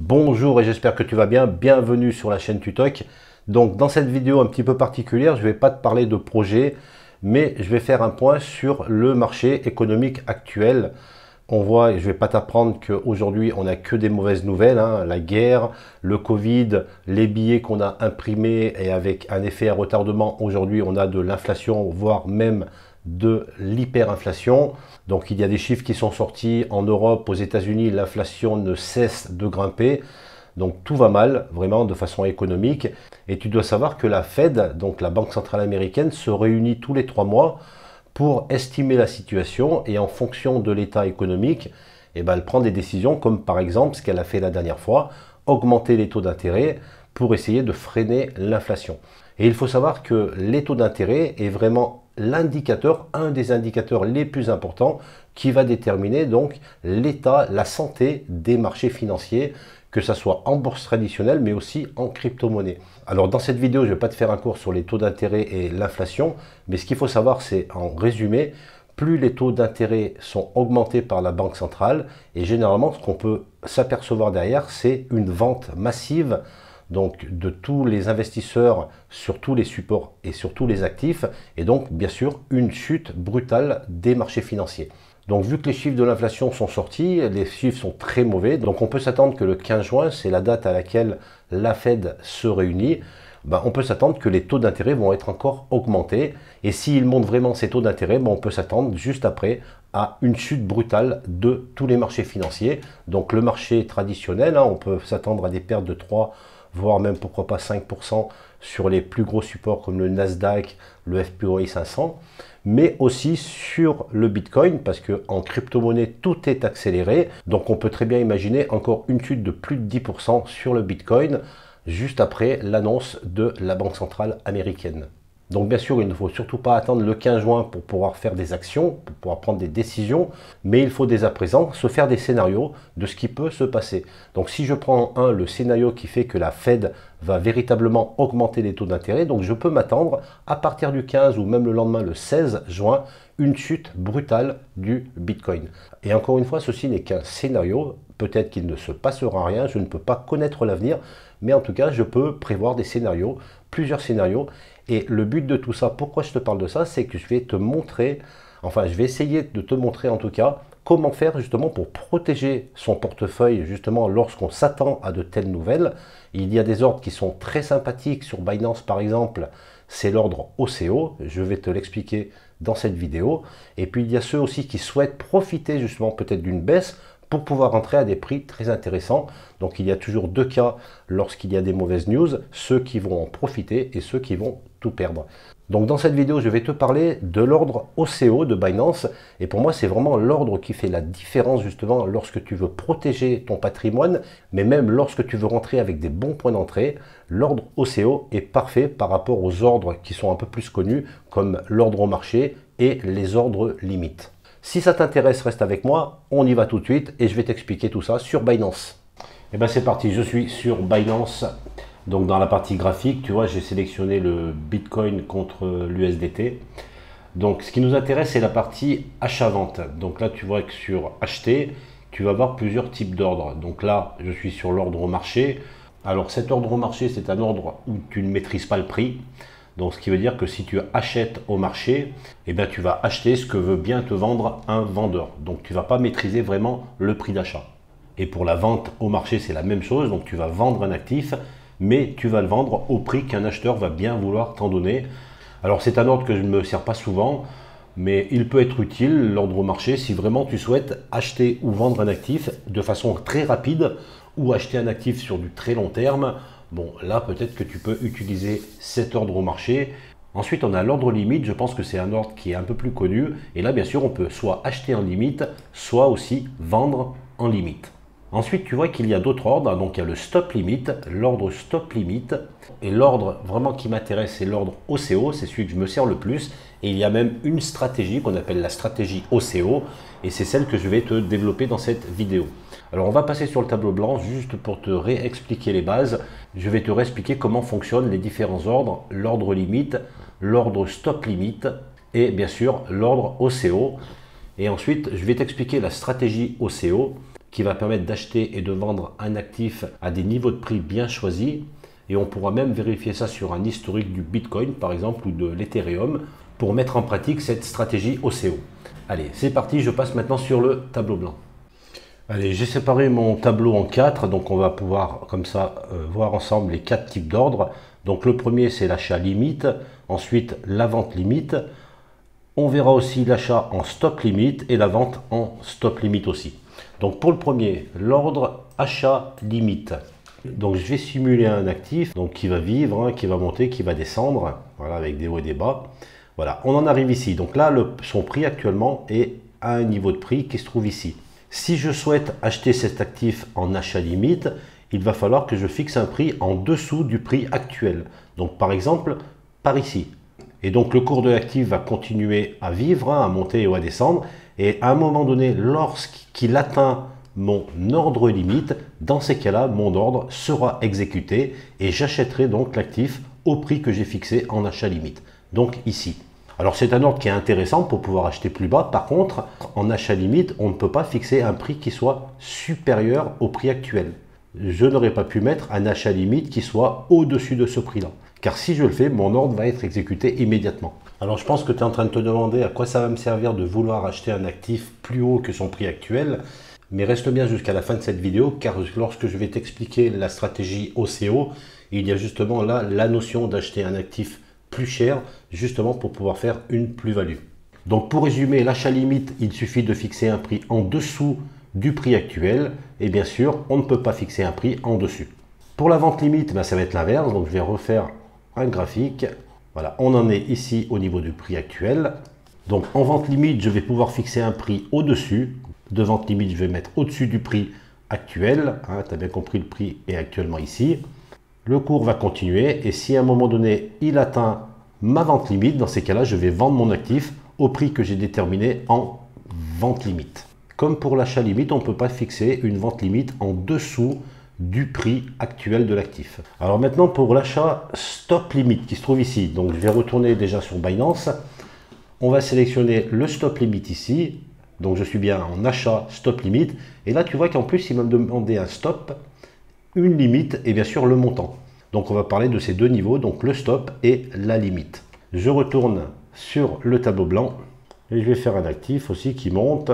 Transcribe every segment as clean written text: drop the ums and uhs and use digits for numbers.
Bonjour et j'espère que tu vas bien. Bienvenue sur la chaîne Tutoc. Donc dans cette vidéo un petit peu particulière, je ne vais pas te parler de projet, mais je vais faire un point sur le marché économique actuel. On voit, et je ne vais pas t'apprendre qu'aujourd'hui on n'a que des mauvaises nouvelles, hein. La guerre, le Covid, les billets qu'on a imprimés et avec un effet à retardement, aujourd'hui on a de l'inflation, voire même de l'hyperinflation. Donc il y a des chiffres qui sont sortis en Europe, aux États-Unis, l'inflation ne cesse de grimper. Donc tout va mal, vraiment de façon économique. Et tu dois savoir que la Fed, donc la Banque centrale américaine, se réunit tous les 3 mois pour estimer la situation et en fonction de l'état économique, elle prend des décisions comme par exemple ce qu'elle a fait la dernière fois, augmenter les taux d'intérêt pour essayer de freiner l'inflation. Et il faut savoir que les taux d'intérêt est vraiment l'indicateur, un des indicateurs les plus importants qui va déterminer donc l'état, la santé des marchés financiers, que ce soit en bourse traditionnelle mais aussi en crypto-monnaie. Alors dans cette vidéo, je ne vais pas te faire un cours sur les taux d'intérêt et l'inflation, mais ce qu'il faut savoir, c'est en résumé, plus les taux d'intérêt sont augmentés par la Banque centrale, et généralement ce qu'on peut s'apercevoir derrière, c'est une vente massive donc de tous les investisseurs sur tous les supports et sur tous les actifs, et donc bien sûr une chute brutale des marchés financiers. Donc vu que les chiffres de l'inflation sont sortis, les chiffres sont très mauvais, donc on peut s'attendre que le 15 juin, c'est la date à laquelle la Fed se réunit, on peut s'attendre que les taux d'intérêt vont être encore augmentés, et s'ils montent vraiment ces taux d'intérêt, on peut s'attendre juste après à une chute brutale de tous les marchés financiers. Donc le marché traditionnel, on peut s'attendre à des pertes de 3, voire même pourquoi pas 5% sur les plus gros supports comme le Nasdaq, le FTSE 500, mais aussi sur le Bitcoin, parce qu'en crypto-monnaie, tout est accéléré. Donc on peut très bien imaginer encore une chute de plus de 10% sur le Bitcoin, juste après l'annonce de la Banque centrale américaine. Donc bien sûr, il ne faut surtout pas attendre le 15 juin pour pouvoir faire des actions, pour pouvoir prendre des décisions, mais il faut dès à présent se faire des scénarios de ce qui peut se passer. Donc si je prends le scénario qui fait que la Fed va véritablement augmenter les taux d'intérêt, donc je peux m'attendre à partir du 15 ou même le lendemain, le 16 juin, une chute brutale du Bitcoin. Et encore une fois, ceci n'est qu'un scénario, peut-être qu'il ne se passera rien, je ne peux pas connaître l'avenir, mais en tout cas, je peux prévoir des scénarios, plusieurs scénarios. Et le but de tout ça, pourquoi je te parle de ça, c'est que je vais te montrer, enfin je vais essayer de te montrer en tout cas, comment faire justement pour protéger son portefeuille justement lorsqu'on s'attend à de telles nouvelles. Il y a des ordres qui sont très sympathiques sur Binance par exemple, c'est l'ordre OCO, je vais te l'expliquer dans cette vidéo. Et puis il y a ceux aussi qui souhaitent profiter justement peut-être d'une baisse pour pouvoir rentrer à des prix très intéressants. Donc il y a toujours deux cas lorsqu'il y a des mauvaises news, ceux qui vont en profiter et ceux qui vont tout perdre. Donc dans cette vidéo, je vais te parler de l'ordre OCO de Binance, et pour moi c'est vraiment l'ordre qui fait la différence justement lorsque tu veux protéger ton patrimoine, mais même lorsque tu veux rentrer avec des bons points d'entrée. L'ordre OCO est parfait par rapport aux ordres qui sont un peu plus connus comme l'ordre au marché et les ordres limites. Si ça t'intéresse, reste avec moi, on y va tout de suite et je vais t'expliquer tout ça sur Binance. Et bien c'est parti, je suis sur Binance. Donc dans la partie graphique, tu vois, j'ai sélectionné le Bitcoin contre l'USDT. Donc ce qui nous intéresse, c'est la partie achat-vente. Donc là, tu vois que sur acheter, tu vas avoir plusieurs types d'ordres. Donc là, je suis sur l'ordre au marché. Alors cet ordre au marché, c'est un ordre où tu ne maîtrises pas le prix. Donc ce qui veut dire que si tu achètes au marché, tu vas acheter ce que veut bien te vendre un vendeur. Donc tu ne vas pas maîtriser vraiment le prix d'achat. Et pour la vente au marché, c'est la même chose. Donc tu vas vendre un actif, mais tu vas le vendre au prix qu'un acheteur va bien vouloir t'en donner. Alors c'est un ordre que je ne me sers pas souvent, mais il peut être utile, l'ordre au marché, si vraiment tu souhaites acheter ou vendre un actif de façon très rapide ou acheter un actif sur du très long terme. Bon, là, peut-être que tu peux utiliser cet ordre au marché. Ensuite, on a l'ordre limite. Je pense que c'est un ordre qui est un peu plus connu. Et là, bien sûr, on peut soit acheter en limite, soit aussi vendre en limite. Ensuite, tu vois qu'il y a d'autres ordres. Donc, il y a le stop limite, l'ordre stop limite. Et l'ordre vraiment qui m'intéresse, c'est l'ordre OCO. C'est celui que je me sers le plus. Et il y a même une stratégie qu'on appelle la stratégie OCO. Et c'est celle que je vais te développer dans cette vidéo. Alors on va passer sur le tableau blanc juste pour te réexpliquer les bases. Je vais te réexpliquer comment fonctionnent les différents ordres, l'ordre limite, l'ordre stop limite et bien sûr l'ordre OCO. Et ensuite, je vais t'expliquer la stratégie OCO qui va permettre d'acheter et de vendre un actif à des niveaux de prix bien choisis. Et on pourra même vérifier ça sur un historique du Bitcoin par exemple ou de l'Ethereum pour mettre en pratique cette stratégie OCO. Allez, c'est parti, je passe maintenant sur le tableau blanc. Allez, j'ai séparé mon tableau en 4, donc on va pouvoir comme ça voir ensemble les 4 types d'ordres. Donc le premier c'est l'achat limite, ensuite la vente limite. On verra aussi l'achat en stop limite et la vente en stop limite aussi. Donc pour le premier, l'ordre achat limite. Donc je vais simuler un actif donc qui va vivre, qui va monter, qui va descendre, voilà, avec des hauts et des bas. Voilà, on en arrive ici. Donc là, son prix actuellement est à un niveau de prix qui se trouve ici. Si je souhaite acheter cet actif en achat limite, il va falloir que je fixe un prix en dessous du prix actuel. Donc par exemple, par ici. Et donc le cours de l'actif va continuer à vivre, à monter ou à descendre. Et à un moment donné, lorsqu'il atteint mon ordre limite, dans ces cas-là, mon ordre sera exécuté et j'achèterai donc l'actif au prix que j'ai fixé en achat limite. Donc ici. Alors c'est un ordre qui est intéressant pour pouvoir acheter plus bas. Par contre, en achat limite, on ne peut pas fixer un prix qui soit supérieur au prix actuel. Je n'aurais pas pu mettre un achat limite qui soit au-dessus de ce prix-là. Car si je le fais, mon ordre va être exécuté immédiatement. Alors je pense que tu es en train de te demander à quoi ça va me servir de vouloir acheter un actif plus haut que son prix actuel. Mais reste bien jusqu'à la fin de cette vidéo, car lorsque je vais t'expliquer la stratégie OCO, il y a justement là la notion d'acheter un actif plus cher, justement pour pouvoir faire une plus-value. Donc pour résumer, l'achat limite, il suffit de fixer un prix en dessous du prix actuel, et bien sûr, on ne peut pas fixer un prix en dessus. Pour la vente limite, ça va être l'inverse, donc je vais refaire un graphique. Voilà, on en est ici au niveau du prix actuel. Donc en vente limite, je vais pouvoir fixer un prix au-dessus. De vente limite, je vais mettre au-dessus du prix actuel. Tu as bien compris, le prix est actuellement ici. Le cours va continuer et si à un moment donné, il atteint ma vente limite, dans ces cas-là, je vais vendre mon actif au prix que j'ai déterminé en vente limite. Comme pour l'achat limite, on ne peut pas fixer une vente limite en dessous du prix actuel de l'actif. Alors maintenant, pour l'achat stop limite qui se trouve ici, donc je vais retourner déjà sur Binance. On va sélectionner le stop limite ici. Donc je suis bien en achat stop limite. Et là, tu vois qu'en plus, il m'a demandé un stop, une limite et bien sûr le montant. Donc on va parler de ces deux niveaux, donc le stop et la limite. Je retourne sur le tableau blanc et je vais faire un actif aussi qui monte.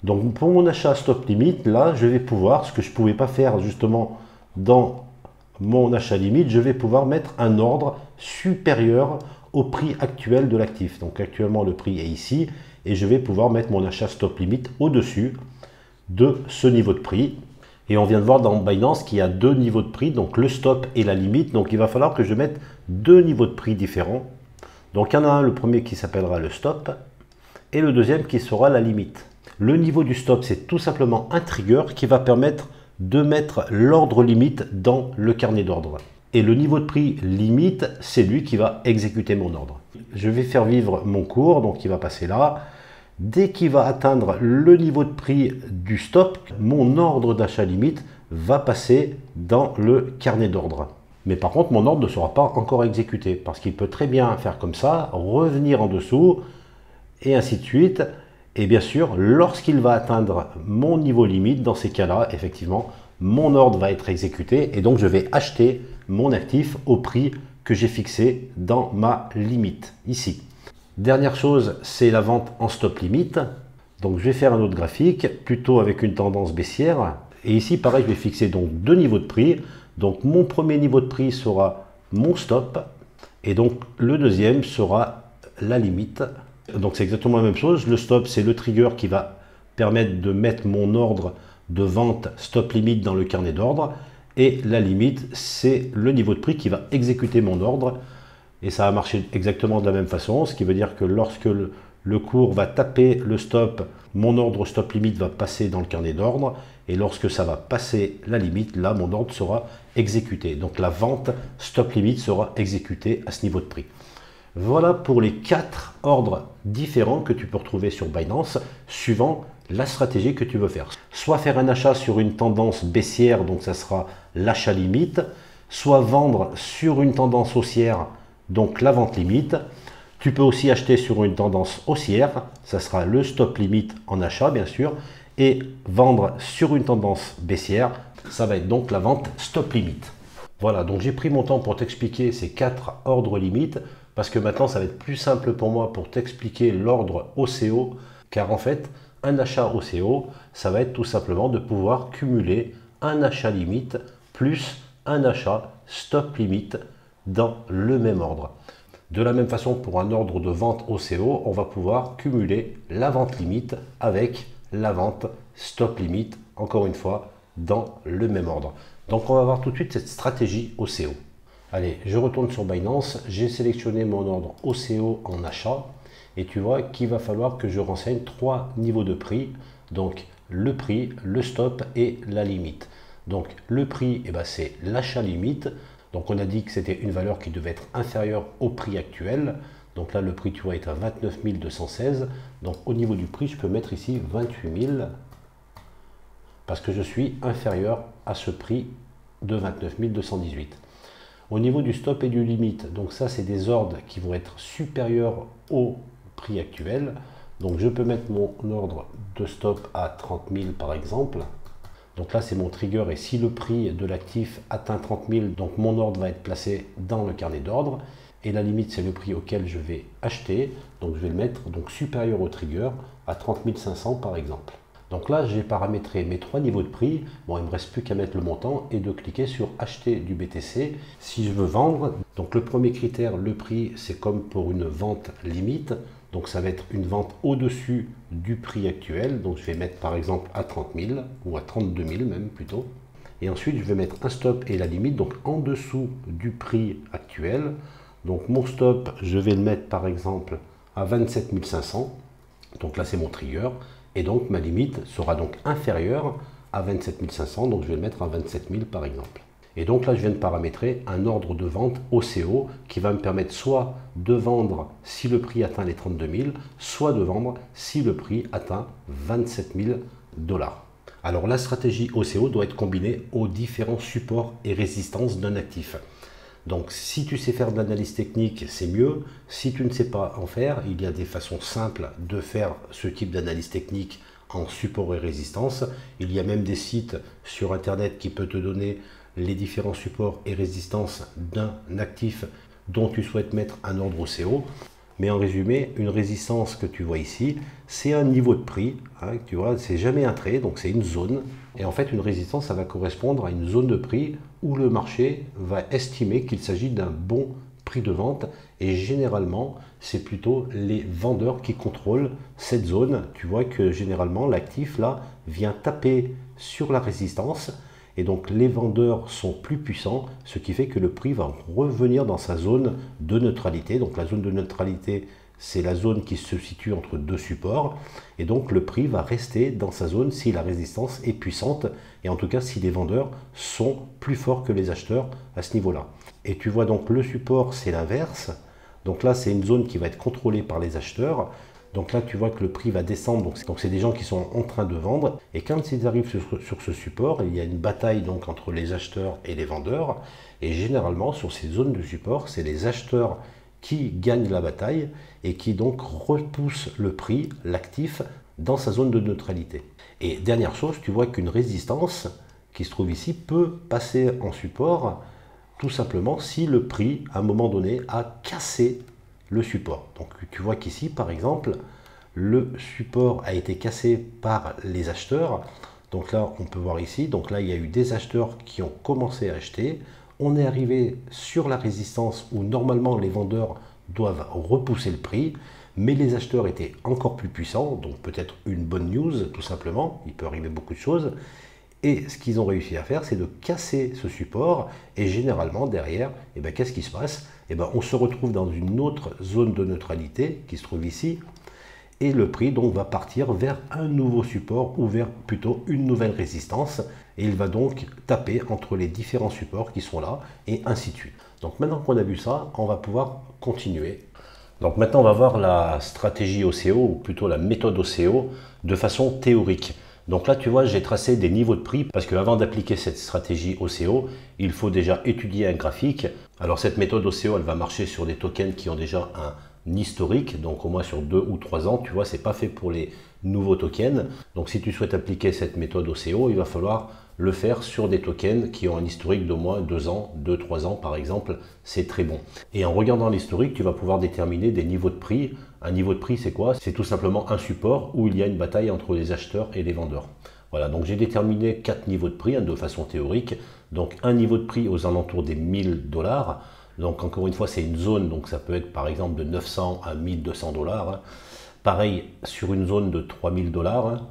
Donc pour mon achat stop limite, là je vais pouvoir, ce que je ne pouvais pas faire justement dans mon achat limite, je vais pouvoir mettre un ordre supérieur au prix actuel de l'actif. Donc actuellement le prix est ici et je vais pouvoir mettre mon achat stop limite au-dessus de ce niveau de prix. Et on vient de voir dans Binance qu'il y a deux niveaux de prix, donc le stop et la limite. Donc il va falloir que je mette deux niveaux de prix différents. Donc il y en a un, le premier qui s'appellera le stop et le deuxième qui sera la limite. Le niveau du stop, c'est tout simplement un trigger qui va permettre de mettre l'ordre limite dans le carnet d'ordre. Et le niveau de prix limite, c'est lui qui va exécuter mon ordre. Je vais faire vivre mon cours, donc il va passer là. Dès qu'il va atteindre le niveau de prix du stop, mon ordre d'achat limite va passer dans le carnet d'ordre. Mais par contre, mon ordre ne sera pas encore exécuté parce qu'il peut très bien faire comme ça, revenir en dessous et ainsi de suite. Et bien sûr, lorsqu'il va atteindre mon niveau limite, dans ces cas-là, effectivement, mon ordre va être exécuté et donc je vais acheter mon actif au prix que j'ai fixé dans ma limite, ici. Dernière chose, c'est la vente en stop limite. Donc je vais faire un autre graphique, plutôt avec une tendance baissière. Et ici, pareil, je vais fixer donc deux niveaux de prix. Donc mon premier niveau de prix sera mon stop. Et donc le deuxième sera la limite. Donc c'est exactement la même chose. Le stop, c'est le trigger qui va permettre de mettre mon ordre de vente stop limite dans le carnet d'ordre. Et la limite, c'est le niveau de prix qui va exécuter mon ordre. Et ça va marcher exactement de la même façon, ce qui veut dire que lorsque le cours va taper le stop, mon ordre stop limite va passer dans le carnet d'ordre. Et lorsque ça va passer la limite, là, mon ordre sera exécuté. Donc la vente stop limite sera exécutée à ce niveau de prix. Voilà pour les 4 ordres différents que tu peux retrouver sur Binance, suivant la stratégie que tu veux faire. Soit faire un achat sur une tendance baissière, donc ça sera l'achat limite, soit vendre sur une tendance haussière, donc la vente limite. Tu peux aussi acheter sur une tendance haussière, ça sera le stop limite en achat bien sûr, et vendre sur une tendance baissière, ça va être donc la vente stop limit. Voilà, donc j'ai pris mon temps pour t'expliquer ces 4 ordres limites parce que maintenant ça va être plus simple pour moi pour t'expliquer l'ordre OCO, car en fait un achat OCO, ça va être tout simplement de pouvoir cumuler un achat limite plus un achat stop limite dans le même ordre. De la même façon, pour un ordre de vente OCO, on va pouvoir cumuler la vente limite avec la vente stop limite, encore une fois, dans le même ordre. Donc on va voir tout de suite cette stratégie OCO. Allez, je retourne sur Binance, j'ai sélectionné mon ordre OCO en achat, et tu vois qu'il va falloir que je renseigne 3 niveaux de prix, donc le prix, le stop et la limite. Donc le prix, eh ben, c'est l'achat limite. Donc on a dit que c'était une valeur qui devait être inférieure au prix actuel. Donc là le prix tu vois est à 29 216. Donc au niveau du prix je peux mettre ici 28 000 parce que je suis inférieur à ce prix de 29 218. Au niveau du stop et du limite, donc ça c'est des ordres qui vont être supérieurs au prix actuel. Donc je peux mettre mon ordre de stop à 30 000 par exemple. Donc là, c'est mon trigger et si le prix de l'actif atteint 30 000, donc mon ordre va être placé dans le carnet d'ordre. Et la limite, c'est le prix auquel je vais acheter. Donc je vais le mettre donc supérieur au trigger à 30 500 par exemple. Donc là, j'ai paramétré mes 3 niveaux de prix. Bon, il ne me reste plus qu'à mettre le montant et de cliquer sur acheter du BTC si je veux vendre. Donc le premier critère, le prix, c'est comme pour une vente limite. Donc ça va être une vente au-dessus du prix actuel. Donc je vais mettre par exemple à 30 000 ou à 32 000 même plutôt. Et ensuite je vais mettre un stop et la limite donc en dessous du prix actuel. Donc mon stop, je vais le mettre par exemple à 27 500. Donc là c'est mon trigger. Et donc ma limite sera donc inférieure à 27 500. Donc je vais le mettre à 27 000 par exemple. Et donc là, je viens de paramétrer un ordre de vente OCO qui va me permettre soit de vendre si le prix atteint les 32 000, soit de vendre si le prix atteint 27 000 $. Alors la stratégie OCO doit être combinée aux différents supports et résistances d'un actif. Donc si tu sais faire de l'analyse technique, c'est mieux. Si tu ne sais pas en faire, il y a des façons simples de faire ce type d'analyse technique en support et résistance. Il y a même des sites sur Internet qui peuvent te donner les différents supports et résistances d'un actif dont tu souhaites mettre un ordre OCO. Mais en résumé, une résistance que tu vois ici, c'est un niveau de prix. Hein, tu vois, c'est jamais un trait, donc c'est une zone. Et en fait, une résistance, ça va correspondre à une zone de prix où le marché va estimer qu'il s'agit d'un bon prix de vente. Et généralement, c'est plutôt les vendeurs qui contrôlent cette zone. Tu vois que généralement, l'actif là vient taper sur la résistance. Et donc les vendeurs sont plus puissants, ce qui fait que le prix va revenir dans sa zone de neutralité. Donc la zone de neutralité, c'est la zone qui se situe entre deux supports. Et donc le prix va rester dans sa zone si la résistance est puissante. Et en tout cas si les vendeurs sont plus forts que les acheteurs à ce niveau-là. Et tu vois donc le support, c'est l'inverse. Donc là, c'est une zone qui va être contrôlée par les acheteurs. Donc là, tu vois que le prix va descendre. Donc c'est des gens qui sont en train de vendre. Et quand ils arrivent sur ce support, il y a une bataille donc entre les acheteurs et les vendeurs. Et généralement, sur ces zones de support, c'est les acheteurs qui gagnent la bataille et qui donc repoussent le prix, l'actif, dans sa zone de neutralité. Et dernière chose, tu vois qu'une résistance qui se trouve ici peut passer en support tout simplement si le prix, à un moment donné, a cassé le support. Donc tu vois qu'ici, par exemple, le support a été cassé par les acheteurs. Donc là, on peut voir ici, donc là, il y a eu des acheteurs qui ont commencé à acheter. On est arrivé sur la résistance où normalement les vendeurs doivent repousser le prix, mais les acheteurs étaient encore plus puissants, donc peut-être une bonne news, tout simplement. Il peut arriver beaucoup de choses. Et ce qu'ils ont réussi à faire, c'est de casser ce support. Et généralement, derrière, eh ben, qu'est-ce qui se passe? Eh ben, on se retrouve dans une autre zone de neutralité qui se trouve ici. Et le prix donc va partir vers un nouveau support ou vers plutôt une nouvelle résistance. Et il va donc taper entre les différents supports qui sont là et ainsi de suite. Donc maintenant qu'on a vu ça, on va pouvoir continuer. Donc maintenant, on va voir la stratégie OCO ou plutôt la méthode OCO de façon théorique. Donc là, tu vois, j'ai tracé des niveaux de prix parce qu'avant d'appliquer cette stratégie OCO, il faut déjà étudier un graphique. Alors cette méthode OCO, elle va marcher sur des tokens qui ont déjà un historique, donc au moins sur 2 ou 3 ans, tu vois, c'est pas fait pour les nouveaux tokens. Donc si tu souhaites appliquer cette méthode OCO, il va falloir le faire sur des tokens qui ont un historique d'au moins 2 ans, 2-3 ans par exemple, c'est très bon. Et en regardant l'historique, tu vas pouvoir déterminer des niveaux de prix. Un niveau de prix, c'est quoi? C'est tout simplement un support où il y a une bataille entre les acheteurs et les vendeurs. Voilà, donc j'ai déterminé 4 niveaux de prix de façon théorique. Donc un niveau de prix aux alentours des 1000 dollars. Donc encore une fois, c'est une zone, donc ça peut être par exemple de 900 à 1200 dollars. Pareil sur une zone de 3000 dollars,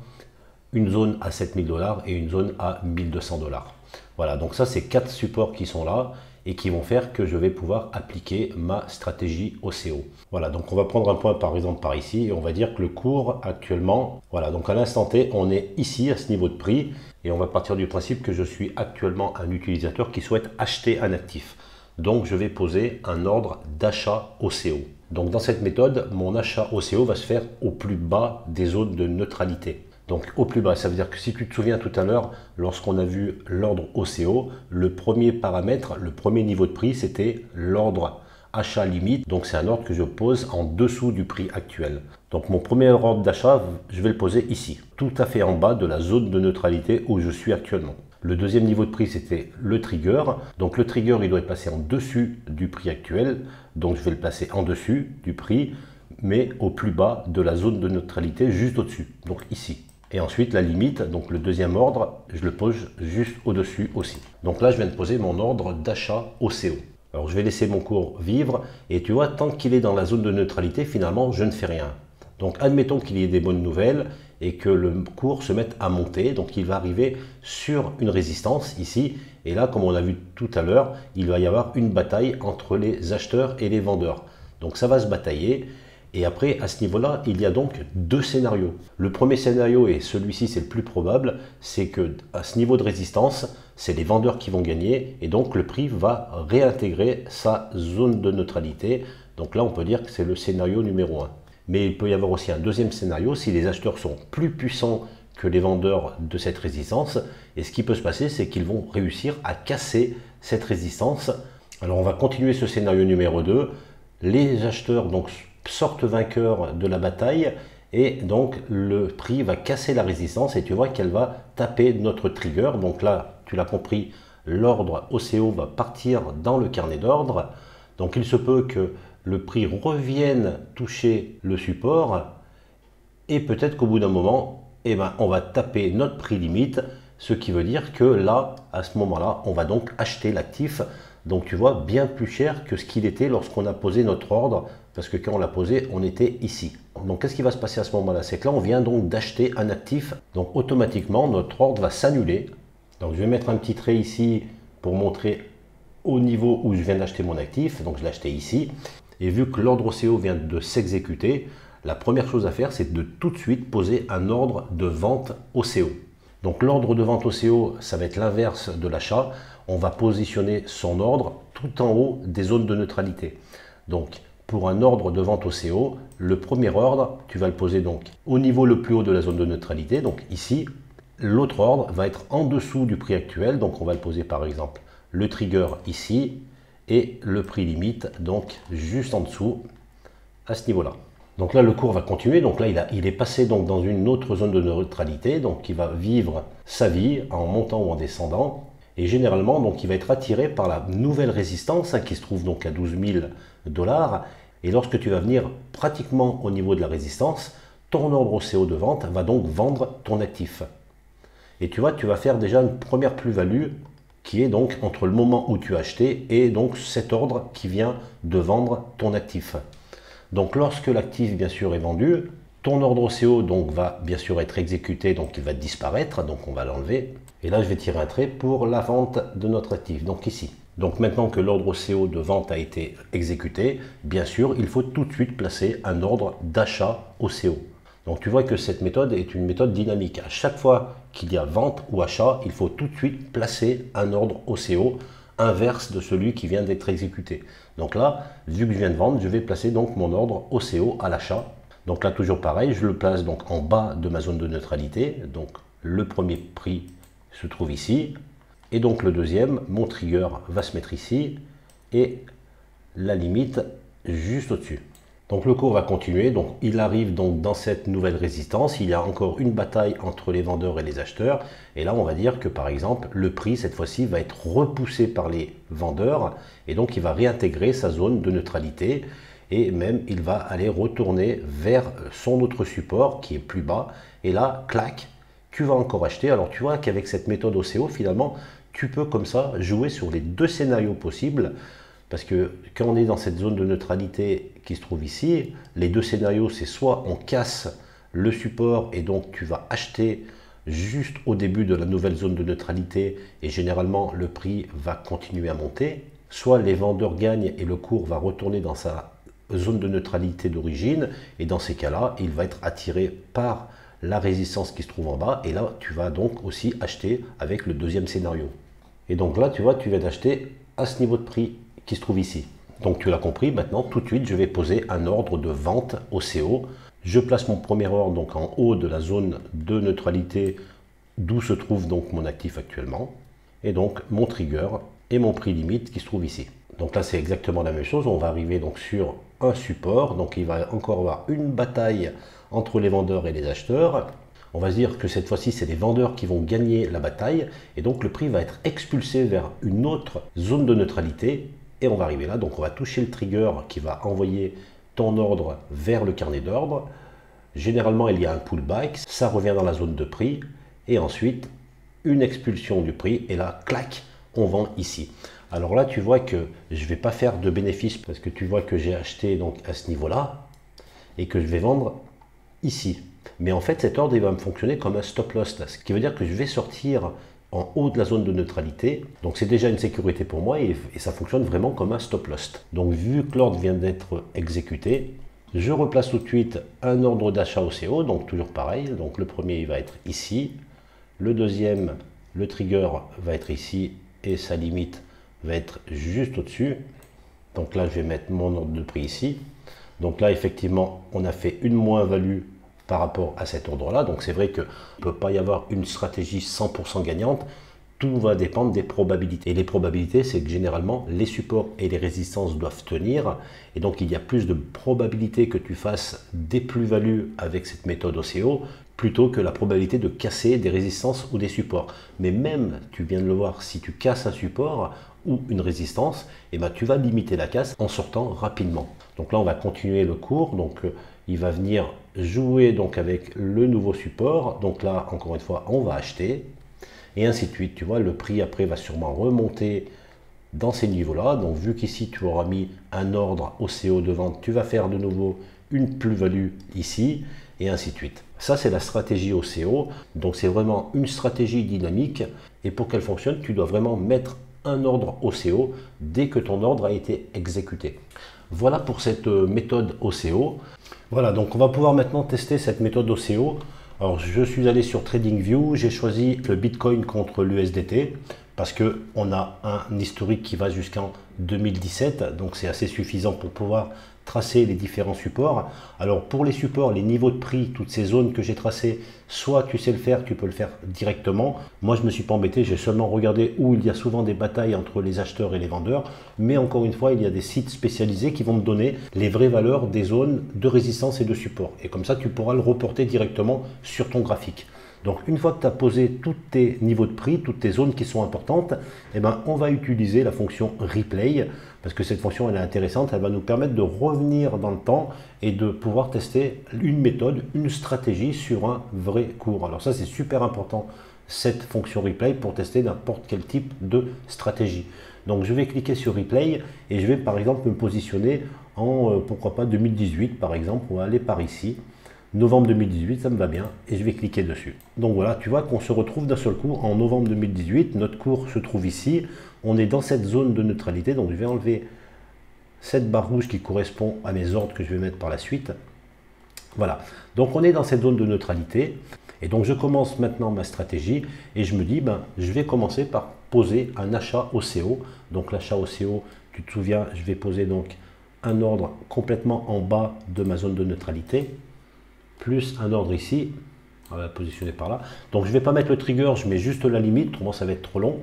une zone à 7000 dollars et une zone à 1200 dollars. Voilà, donc ça c'est 4 supports qui sont là et qui vont faire que je vais pouvoir appliquer ma stratégie OCO. Voilà, donc on va prendre un point par exemple par ici et on va dire que le cours actuellement, voilà, donc à l'instant T, on est ici à ce niveau de prix et on va partir du principe que je suis actuellement un utilisateur qui souhaite acheter un actif. Donc je vais poser un ordre d'achat OCO. Donc dans cette méthode, mon achat OCO va se faire au plus bas des zones de neutralité. Donc au plus bas, ça veut dire que si tu te souviens tout à l'heure, lorsqu'on a vu l'ordre OCO, le premier paramètre, le premier niveau de prix, c'était l'ordre achat limite. Donc c'est un ordre que je pose en dessous du prix actuel. Donc mon premier ordre d'achat, je vais le poser ici, tout à fait en bas de la zone de neutralité où je suis actuellement. Le deuxième niveau de prix, c'était le trigger. Donc le trigger, il doit être placé en dessus du prix actuel. Donc je vais le placer en dessus du prix, mais au plus bas de la zone de neutralité, juste au-dessus, donc ici. Et ensuite la limite, donc le deuxième ordre, je le pose juste au-dessus aussi. Donc là, je viens de poser mon ordre d'achat OCO. Alors je vais laisser mon cours vivre, et tu vois, tant qu'il est dans la zone de neutralité, finalement, je ne fais rien. Donc admettons qu'il y ait des bonnes nouvelles et que le cours se mette à monter, donc il va arriver sur une résistance ici, et là comme on a vu tout à l'heure, il va y avoir une bataille entre les acheteurs et les vendeurs. Donc ça va se batailler, et après à ce niveau-là, il y a donc 2 scénarios. Le premier scénario, et celui-ci c'est le plus probable, c'est que à ce niveau de résistance, c'est les vendeurs qui vont gagner, et donc le prix va réintégrer sa zone de neutralité. Donc là on peut dire que c'est le scénario numéro 1. Mais il peut y avoir aussi un deuxième scénario si les acheteurs sont plus puissants que les vendeurs de cette résistance. Et ce qui peut se passer, c'est qu'ils vont réussir à casser cette résistance. Alors on va continuer ce scénario numéro 2. Les acheteurs donc sortent vainqueurs de la bataille et donc le prix va casser la résistance et tu vois qu'elle va taper notre trigger. Donc là, tu l'as compris, l'ordre OCO va partir dans le carnet d'ordre. Donc il se peut que le prix revienne toucher le support et peut-être qu'au bout d'un moment, eh ben, on va taper notre prix limite, ce qui veut dire que là, à ce moment-là, on va donc acheter l'actif. Donc tu vois, bien plus cher que ce qu'il était lorsqu'on a posé notre ordre, parce que quand on l'a posé, on était ici. Donc qu'est-ce qui va se passer à ce moment-là? C'est que là, on vient donc d'acheter un actif, donc automatiquement, notre ordre va s'annuler. Donc je vais mettre un petit trait ici pour montrer au niveau où je viens d'acheter mon actif, donc je l'ai acheté ici. Et vu que l'ordre OCO vient de s'exécuter, la première chose à faire, c'est de tout de suite poser un ordre de vente OCO. Donc l'ordre de vente OCO, ça va être l'inverse de l'achat. On va positionner son ordre tout en haut des zones de neutralité. Donc pour un ordre de vente OCO, le premier ordre, tu vas le poser donc au niveau le plus haut de la zone de neutralité, donc ici. L'autre ordre va être en dessous du prix actuel, donc on va le poser par exemple le trigger ici, et le prix limite, donc juste en dessous, à ce niveau-là. Donc là, le cours va continuer. Donc là, il est passé donc dans une autre zone de neutralité. Donc il va vivre sa vie en montant ou en descendant. Et généralement, donc il va être attiré par la nouvelle résistance qui se trouve donc à 12 000 $. Et lorsque tu vas venir pratiquement au niveau de la résistance, ton ordre OCO de vente va donc vendre ton actif. Et tu vois, tu vas faire déjà une première plus-value qui est donc entre le moment où tu as acheté et donc cet ordre qui vient de vendre ton actif. Donc lorsque l'actif bien sûr est vendu, ton ordre OCO donc va bien sûr être exécuté, donc il va disparaître, donc on va l'enlever. Et là je vais tirer un trait pour la vente de notre actif, donc ici. Donc maintenant que l'ordre OCO de vente a été exécuté, bien sûr il faut tout de suite placer un ordre d'achat OCO. Donc tu vois que cette méthode est une méthode dynamique. À chaque fois qu'il y a vente ou achat, il faut tout de suite placer un ordre OCO inverse de celui qui vient d'être exécuté. Donc là, vu que je viens de vendre, je vais placer donc mon ordre OCO à l'achat. Donc là, toujours pareil, je le place donc en bas de ma zone de neutralité. Donc le premier prix se trouve ici. Et donc le deuxième, mon trigger va se mettre ici. Et la limite juste au-dessus. Donc le cours va continuer, donc il arrive donc dans cette nouvelle résistance, il y a encore une bataille entre les vendeurs et les acheteurs, et là on va dire que par exemple le prix cette fois-ci va être repoussé par les vendeurs, et donc il va réintégrer sa zone de neutralité, et même il va aller retourner vers son autre support qui est plus bas, et là, clac, tu vas encore acheter. Alors tu vois qu'avec cette méthode OCO, finalement, tu peux comme ça jouer sur les deux scénarios possibles. Parce que quand on est dans cette zone de neutralité qui se trouve ici, les deux scénarios, c'est soit on casse le support et donc tu vas acheter juste au début de la nouvelle zone de neutralité et généralement le prix va continuer à monter, soit les vendeurs gagnent et le cours va retourner dans sa zone de neutralité d'origine et dans ces cas-là, il va être attiré par la résistance qui se trouve en bas et là, tu vas donc aussi acheter avec le deuxième scénario. Et donc là, tu vois, tu viens d'acheter à ce niveau de prix qui se trouve ici. Donc tu l'as compris, maintenant tout de suite je vais poser un ordre de vente OCO. Je place mon premier ordre donc en haut de la zone de neutralité d'où se trouve donc mon actif actuellement. Et donc mon trigger et mon prix limite qui se trouve ici. Donc là c'est exactement la même chose, on va arriver donc sur un support, donc il va encore avoir une bataille entre les vendeurs et les acheteurs. On va se dire que cette fois-ci, c'est les vendeurs qui vont gagner la bataille et donc le prix va être expulsé vers une autre zone de neutralité. Et on va arriver là, donc on va toucher le trigger qui va envoyer ton ordre vers le carnet d'ordre. Généralement, il y a un pullback, ça revient dans la zone de prix. Et ensuite, une expulsion du prix. Et là, clac, on vend ici. Alors là, tu vois que je ne vais pas faire de bénéfice parce que tu vois que j'ai acheté donc à ce niveau-là et que je vais vendre ici. Mais en fait, cet ordre, il va me fonctionner comme un stop loss. Là, ce qui veut dire que je vais sortir en haut de la zone de neutralité. Donc c'est déjà une sécurité pour moi et ça fonctionne vraiment comme un stop loss. Donc vu que l'ordre vient d'être exécuté, je replace tout de suite un ordre d'achat OCO, donc toujours pareil. Donc le premier il va être ici, le deuxième, le trigger va être ici et sa limite va être juste au-dessus. Donc là je vais mettre mon ordre de prix ici. Donc là effectivement on a fait une moins-value par rapport à cet ordre-là. Donc c'est vrai qu'il ne peut pas y avoir une stratégie 100% gagnante. Tout va dépendre des probabilités. Et les probabilités, c'est que généralement, les supports et les résistances doivent tenir. Et donc, il y a plus de probabilité que tu fasses des plus-values avec cette méthode OCO plutôt que la probabilité de casser des résistances ou des supports. Mais même, tu viens de le voir, si tu casses un support ou une résistance, eh ben, tu vas limiter la casse en sortant rapidement. Donc là, on va continuer le cours. Donc, il va venir jouer donc avec le nouveau support. Donc là, encore une fois, on va acheter. Et ainsi de suite. Tu vois, le prix après va sûrement remonter dans ces niveaux-là. Donc, vu qu'ici, tu auras mis un ordre OCO de vente, tu vas faire de nouveau une plus-value ici. Et ainsi de suite. Ça, c'est la stratégie OCO. Donc, c'est vraiment une stratégie dynamique. Et pour qu'elle fonctionne, tu dois vraiment mettre un ordre OCO dès que ton ordre a été exécuté. Voilà pour cette méthode OCO. Voilà, donc on va pouvoir maintenant tester cette méthode OCO. Alors je suis allé sur TradingView, j'ai choisi le Bitcoin contre l'USDT parce qu'on a un historique qui va jusqu'en 2017, donc c'est assez suffisant pour pouvoir tracer les différents supports. Alors pour les supports, les niveaux de prix, toutes ces zones que j'ai tracées, soit tu sais le faire, tu peux le faire directement. Moi je ne me suis pas embêté, j'ai seulement regardé où il y a souvent des batailles entre les acheteurs et les vendeurs. Mais encore une fois, il y a des sites spécialisés qui vont me donner les vraies valeurs des zones de résistance et de support. Et comme ça, tu pourras le reporter directement sur ton graphique. Donc une fois que tu as posé tous tes niveaux de prix, toutes tes zones qui sont importantes, eh ben, on va utiliser la fonction replay parce que cette fonction elle est intéressante, elle va nous permettre de revenir dans le temps et de pouvoir tester une méthode, une stratégie sur un vrai cours. Alors ça c'est super important cette fonction replay pour tester n'importe quel type de stratégie. Donc je vais cliquer sur replay et je vais par exemple me positionner en pourquoi pas 2018 par exemple, on va aller par ici. Novembre 2018, ça me va bien et je vais cliquer dessus. Donc voilà, tu vois qu'on se retrouve d'un seul coup en novembre 2018. Notre cours se trouve ici. On est dans cette zone de neutralité. Donc je vais enlever cette barre rouge qui correspond à mes ordres que je vais mettre par la suite. Voilà, donc on est dans cette zone de neutralité. Et donc je commence maintenant ma stratégie et je me dis, ben, je vais commencer par poser un achat OCO. Donc l'achat OCO, tu te souviens, je vais poser donc un ordre complètement en bas de ma zone de neutralité. Plus un ordre ici, on va positionner par là. Donc je ne vais pas mettre le trigger, je mets juste la limite, autrement ça va être trop long.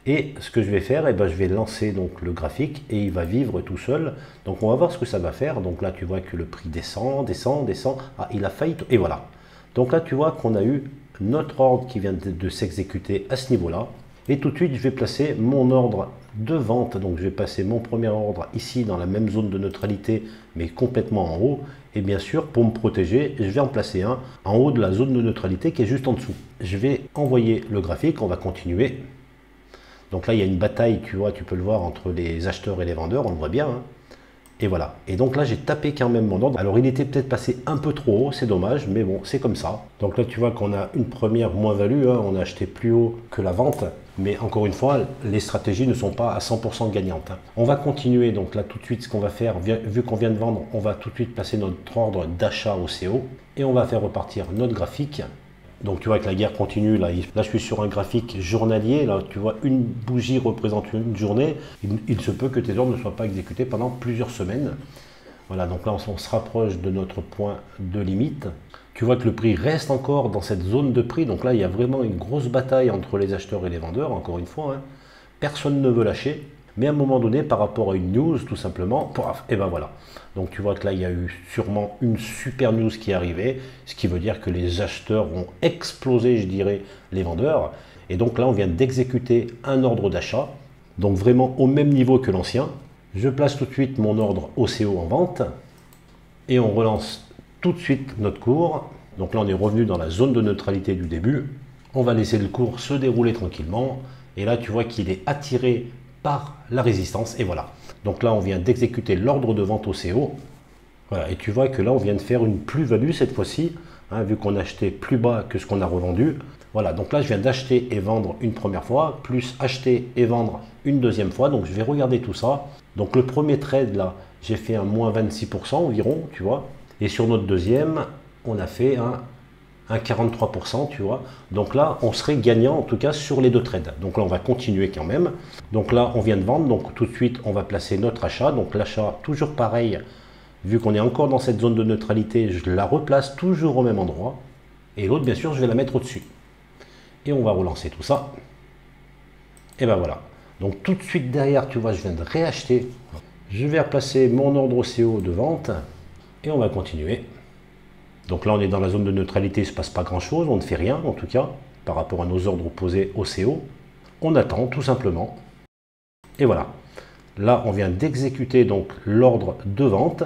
Et ce que je vais faire, je vais lancer donc le graphique et il va vivre tout seul. Donc on va voir ce que ça va faire. Donc là tu vois que le prix descend, descend, descend. Ah, il a failli, et voilà. Donc là tu vois qu'on a eu notre ordre qui vient de s'exécuter à ce niveau-là. Et tout de suite je vais placer mon ordre de vente. Donc je vais passer mon premier ordre ici dans la même zone de neutralité, mais complètement en haut. Et bien sûr, pour me protéger, je vais en placer un en haut de la zone de neutralité qui est juste en dessous. Je vais envoyer le graphique, on va continuer. Donc là, il y a une bataille, tu vois, tu peux le voir entre les acheteurs et les vendeurs, on le voit bien. Hein. Et voilà. Et donc là, j'ai tapé quand même mon ordre. Alors, il était peut-être passé un peu trop haut, c'est dommage, mais bon, c'est comme ça. Donc là, tu vois qu'on a une première moins-value. Hein. On a acheté plus haut que la vente. Mais encore une fois, les stratégies ne sont pas à 100% gagnantes. Hein. On va continuer. Donc là, tout de suite, ce qu'on va faire, vu qu'on vient de vendre, on va tout de suite passer notre ordre d'achat au CO. Et on va faire repartir notre graphique. Donc tu vois que la guerre continue, là je suis sur un graphique journalier, là tu vois une bougie représente une journée, il se peut que tes ordres ne soient pas exécutés pendant plusieurs semaines. Voilà, donc là on se rapproche de notre point de limite. Tu vois que le prix reste encore dans cette zone de prix, donc là il y a vraiment une grosse bataille entre les acheteurs et les vendeurs, encore une fois. Hein. Personne ne veut lâcher. Mais à un moment donné, par rapport à une news, tout simplement, et ben voilà. Donc tu vois que là, il y a eu sûrement une super news qui est arrivée, ce qui veut dire que les acheteurs ont explosé, je dirais, les vendeurs. Et donc là, on vient d'exécuter un ordre d'achat, donc vraiment au même niveau que l'ancien. Je place tout de suite mon ordre OCO en vente, et on relance tout de suite notre cours. Donc là, on est revenu dans la zone de neutralité du début. On va laisser le cours se dérouler tranquillement. Et là, tu vois qu'il est attiré par la résistance, et voilà. Donc là on vient d'exécuter l'ordre de vente au CO. Voilà, et tu vois que là on vient de faire une plus-value cette fois-ci, hein, vu qu'on a acheté plus bas que ce qu'on a revendu. Voilà, donc là je viens d'acheter et vendre une première fois, plus acheter et vendre une deuxième fois. Donc je vais regarder tout ça. Donc le premier trade là, j'ai fait un moins 26% environ, tu vois. Et sur notre deuxième, on a fait un 43%, tu vois. Donc là, on serait gagnant en tout cas sur les deux trades. Donc là, on va continuer quand même. Donc là, on vient de vendre. Donc tout de suite, on va placer notre achat. Donc l'achat, toujours pareil. Vu qu'on est encore dans cette zone de neutralité, je la replace toujours au même endroit. Et l'autre, bien sûr, je vais la mettre au-dessus. Et on va relancer tout ça. Et ben voilà. Donc tout de suite derrière, tu vois, je viens de réacheter. Je vais replacer mon ordre OCO de vente. Et on va continuer. Donc là, on est dans la zone de neutralité, il ne se passe pas grand-chose, on ne fait rien en tout cas, par rapport à nos ordres opposés au CO. On attend tout simplement. Et voilà. Là, on vient d'exécuter donc l'ordre de vente.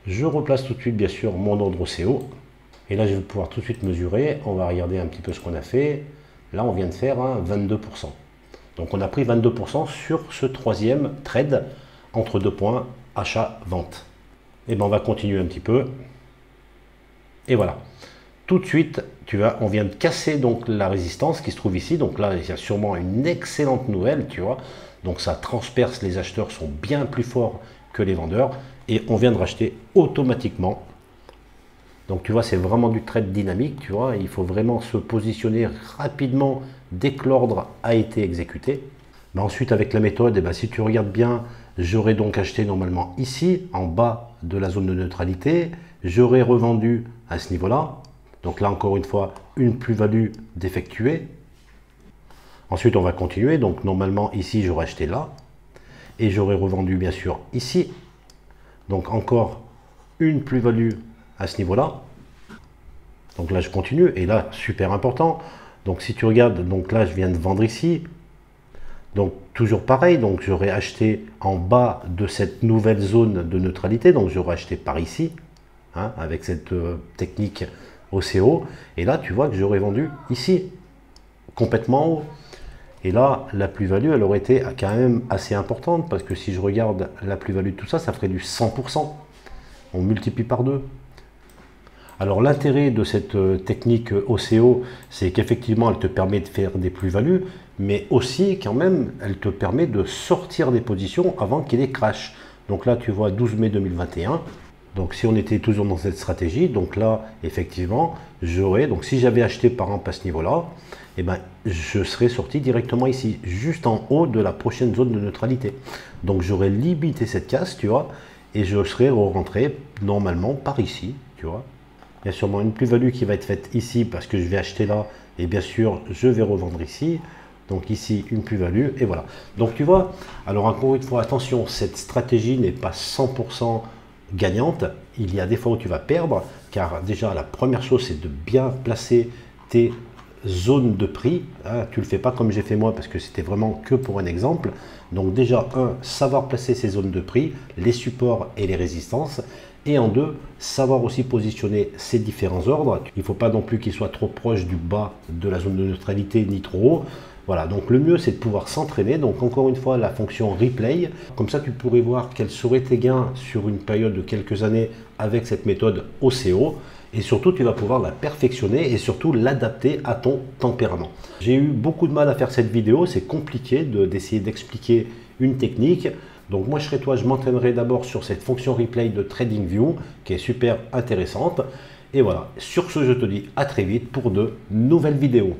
Je replace tout de suite, bien sûr, mon ordre au CO. Et là, je vais pouvoir tout de suite mesurer. On va regarder un petit peu ce qu'on a fait. Là, on vient de faire un 22%. Donc, on a pris 22% sur ce troisième trade entre deux points achat-vente. Et bien, on va continuer un petit peu. Et voilà. Tout de suite, tu vois, on vient de casser donc la résistance qui se trouve ici. Donc là, il y a sûrement une excellente nouvelle, tu vois. Donc ça transperce, les acheteurs sont bien plus forts que les vendeurs. Et on vient de racheter automatiquement. Donc tu vois, c'est vraiment du trade dynamique, tu vois. Il faut vraiment se positionner rapidement dès que l'ordre a été exécuté. Mais ensuite, avec la méthode, eh ben, si tu regardes bien, j'aurais donc acheté normalement ici, en bas de la zone de neutralité. J'aurais revendu à ce niveau-là. Donc là, encore une fois, une plus-value d'effectuer. Ensuite, on va continuer. Donc normalement, ici, j'aurais acheté là. Et j'aurais revendu, bien sûr, ici. Donc encore une plus-value à ce niveau-là. Donc là, je continue. Et là, super important. Donc si tu regardes, donc là, je viens de vendre ici. Donc toujours pareil, donc j'aurais acheté en bas de cette nouvelle zone de neutralité, donc j'aurais acheté par ici, hein, avec cette technique OCO, et là tu vois que j'aurais vendu ici, complètement haut. Et là, la plus-value, elle aurait été quand même assez importante, parce que si je regarde la plus-value de tout ça, ça ferait du 100%. On multiplie par 2. Alors l'intérêt de cette technique OCO, c'est qu'effectivement, elle te permet de faire des plus-values, mais aussi quand même, elle te permet de sortir des positions avant qu'il y ait des crashs. Donc là, tu vois 12 mai 2021. Donc si on était toujours dans cette stratégie, donc là, effectivement, j'aurais, donc si j'avais acheté par exemple à ce niveau-là, eh ben, je serais sorti directement ici, juste en haut de la prochaine zone de neutralité. Donc j'aurais limité cette casse, tu vois, et je serais rentré normalement par ici, tu vois. Il y a sûrement une plus-value qui va être faite ici parce que je vais acheter là et bien sûr je vais revendre ici. Donc ici, une plus-value, et voilà. Donc tu vois, alors encore une fois, attention, cette stratégie n'est pas 100% gagnante. Il y a des fois où tu vas perdre, car déjà, la première chose, c'est de bien placer tes zones de prix. Hein, tu ne le fais pas comme j'ai fait moi, parce que c'était vraiment que pour un exemple. Donc déjà, savoir placer ces zones de prix, les supports et les résistances. Et en deux, savoir aussi positionner ces différents ordres. Il ne faut pas non plus qu'ils soient trop proches du bas de la zone de neutralité, ni trop haut. Voilà, donc le mieux c'est de pouvoir s'entraîner. Donc encore une fois, la fonction replay. Comme ça, tu pourrais voir quels seraient tes gains sur une période de quelques années avec cette méthode OCO. Et surtout, tu vas pouvoir la perfectionner et surtout l'adapter à ton tempérament. J'ai eu beaucoup de mal à faire cette vidéo. C'est compliqué d'essayer d'expliquer une technique. Donc moi je serai toi, je m'entraînerai d'abord sur cette fonction replay de TradingView qui est super intéressante. Et voilà, sur ce je te dis à très vite pour de nouvelles vidéos.